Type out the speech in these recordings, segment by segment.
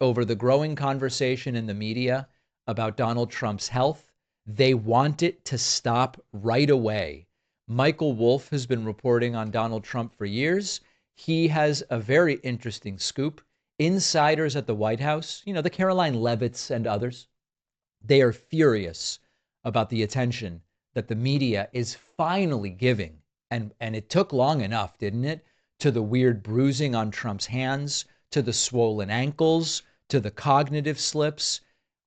over the growing conversation in the media about Donald Trump's health. They want it to stop right away. Michael Wolff has been reporting on Donald Trump for years. He has a very interesting scoop. Insiders at the White House, you know, the Caroline Levitts and others, they are furious about the attention that the media is finally giving. And it took long enough, didn't it? To the weird bruising on Trump's hands, to the swollen ankles, to the cognitive slips.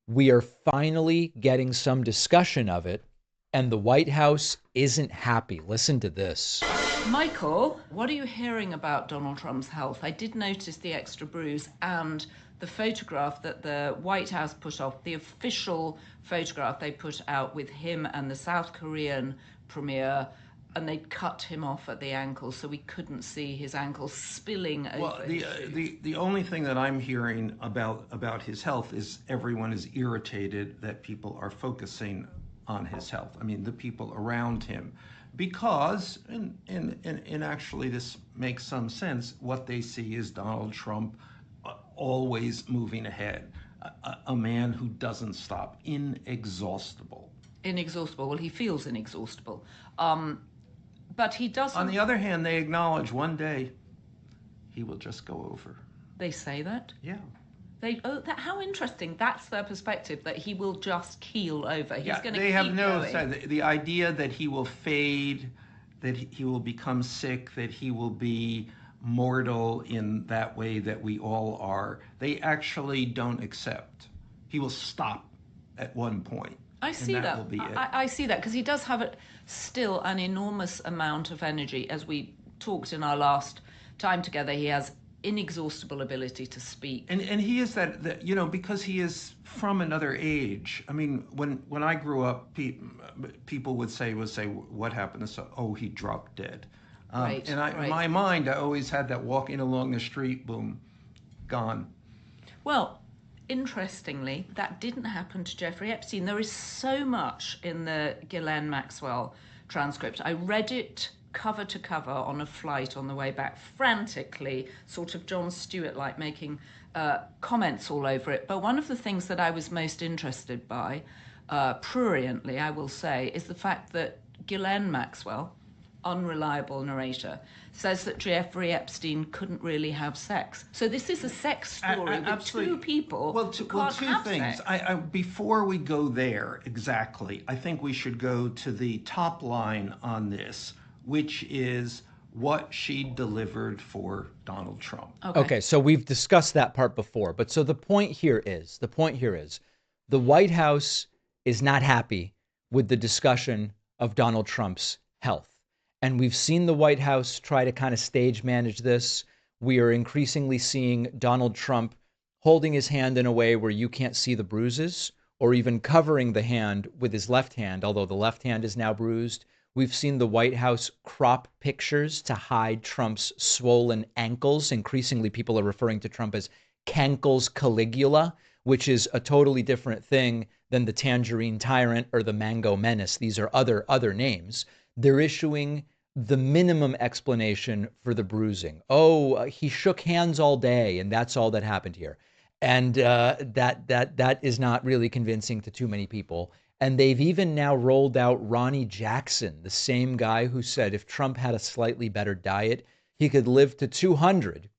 We are finally getting some discussion of it, and the White House isn't happy. Listen to this. Michael, what are you hearing about Donald Trump's health? I did notice the extra bruise and the photograph that the White House put off, the official photograph they put out with him and the South Korean premier, and they cut him off at the ankle so we couldn't see his ankle spilling over. Well, the only thing that I'm hearing about his health is everyone is irritated that people are focusing on his health. I mean, the people around him, because and actually this makes some sense. What they see is Donald Trump always moving ahead, a man who doesn't stop, inexhaustible. Inexhaustible. Well, he feels inexhaustible. But he doesn't. On the other hand, they acknowledge one day he will just go over. They say that? Yeah. How interesting. That's their perspective, that he will just keel over. He's going to they keep have no going. The idea that he will fade, that he will become sick, that he will be mortal in that way that we all are, they actually don't accept. He will stop at one point. I see that. Will be it. I see that because he does have still an enormous amount of energy. As we talked in our last time together, he has inexhaustible ability to speak. And he is that, you know, because he is from another age. I mean, when I grew up, people would say, what happened? So, oh, he dropped dead. Right, and right. In my mind, I always had that walking along the street, boom, gone. Well, interestingly, that didn't happen to Jeffrey Epstein. There is so much in the Ghislaine Maxwell transcript. I read it cover to cover on a flight on the way back, frantically, sort of Jon Stewart-like, making comments all over it. But one of the things that I was most interested by, pruriently, I will say, is the fact that Ghislaine Maxwell, unreliable narrator, says that Jeffrey Epstein couldn't really have sex. So this is a sex story with two people who can't have things. Sex. Before we go there exactly, I think we should go to the top line on this, which is what she delivered for Donald Trump. Okay, so we've discussed that part before. But so the point here is the White House is not happy with the discussion of Donald Trump's health. And we've seen the White House try to kind of stage manage this. We are increasingly seeing Donald Trump holding his hand in a way where you can't see the bruises, or even covering the hand with his left hand, although the left hand is now bruised. We've seen the White House crop pictures to hide Trump's swollen ankles. Increasingly, people are referring to Trump as Cankles Caligula, which is a totally different thing than the Tangerine Tyrant or the Mango Menace. These are other names. They're issuing the minimum explanation for the bruising. Oh, he shook hands all day, and that's all that happened here. And that is not really convincing to too many people. And they've even now rolled out Ronnie Jackson, the same guy who said if Trump had a slightly better diet, he could live to 200.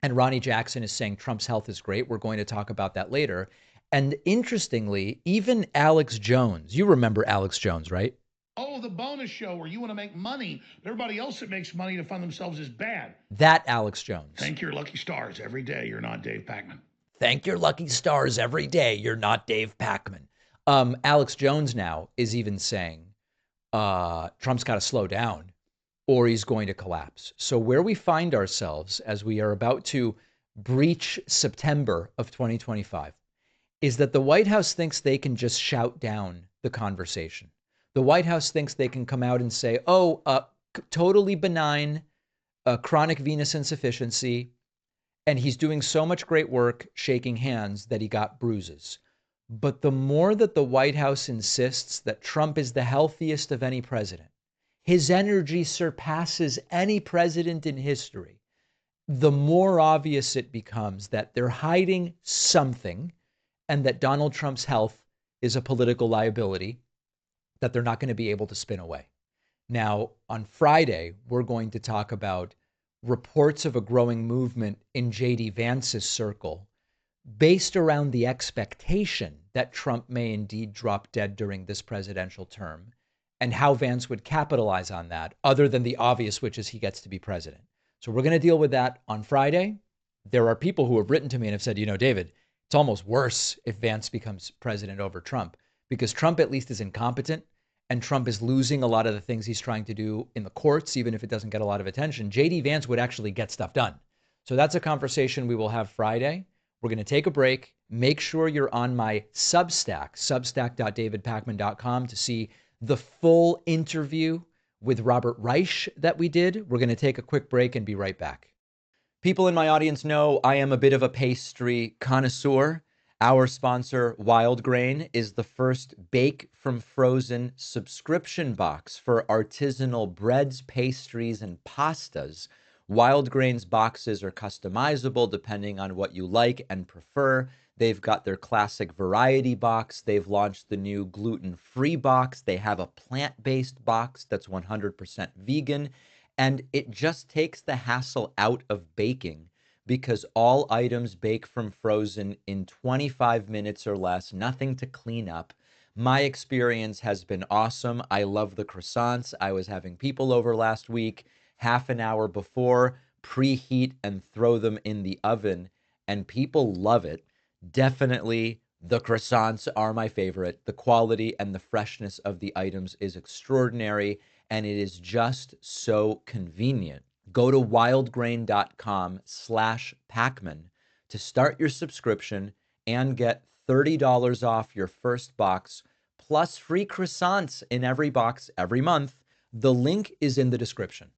And Ronnie Jackson is saying Trump's health is great. We're going to talk about that later. And interestingly, even Alex Jones, you remember Alex Jones, right? Oh, the bonus show where you want to make money, but everybody else that makes money to fund themselves is bad. That Alex Jones. Thank your lucky stars every day you're not Dave Pakman. Thank your lucky stars every day you're not Dave Pakman. Alex Jones now is even saying Trump's got to slow down or he's going to collapse. So where we find ourselves as we are about to breach September of 2025 is that the White House thinks they can just shout down the conversation. The White House thinks they can come out and say, totally benign, chronic venous insufficiency, and he's doing so much great work shaking hands that he got bruises. But the more that the White House insists that Trump is the healthiest of any president, his energy surpasses any president in history, the more obvious it becomes that they're hiding something and that Donald Trump's health is a political liability that they're not going to be able to spin away. Now, on Friday, we're going to talk about reports of a growing movement in J.D. Vance's circle based around the expectation that Trump may indeed drop dead during this presidential term and how Vance would capitalize on that, other than the obvious, which is he gets to be president. So we're going to deal with that on Friday. There are people who have written to me and have said, David, it's almost worse if Vance becomes president over Trump because Trump at least is incompetent and Trump is losing a lot of the things he's trying to do in the courts, even if it doesn't get a lot of attention. J.D. Vance would actually get stuff done. So that's a conversation we will have Friday. We're going to take a break. Make sure you're on my Substack, substack.davidpakman.com, to see the full interview with Robert Reich that we did. We're going to take a quick break and be right back. People in my audience know I am a bit of a pastry connoisseur. Our sponsor, Wild Grain, is the first bake from frozen subscription box for artisanal breads, pastries, and pastas. Wild Grain's boxes are customizable depending on what you like and prefer. They've got their classic variety box. They've launched the new gluten-free box. They have a plant-based box that's 100% vegan. And it just takes the hassle out of baking because all items bake from frozen in 25 minutes or less, nothing to clean up. My experience has been awesome. I love the croissants. I was having people over last week, half an hour before, preheat and throw them in the oven, and people love it. Definitely, the croissants are my favorite. The quality and the freshness of the items is extraordinary, and it is just so convenient. Go to wildgrain.com/Pacman to start your subscription and get $30 off your first box, plus free croissants in every box every month. The link is in the description.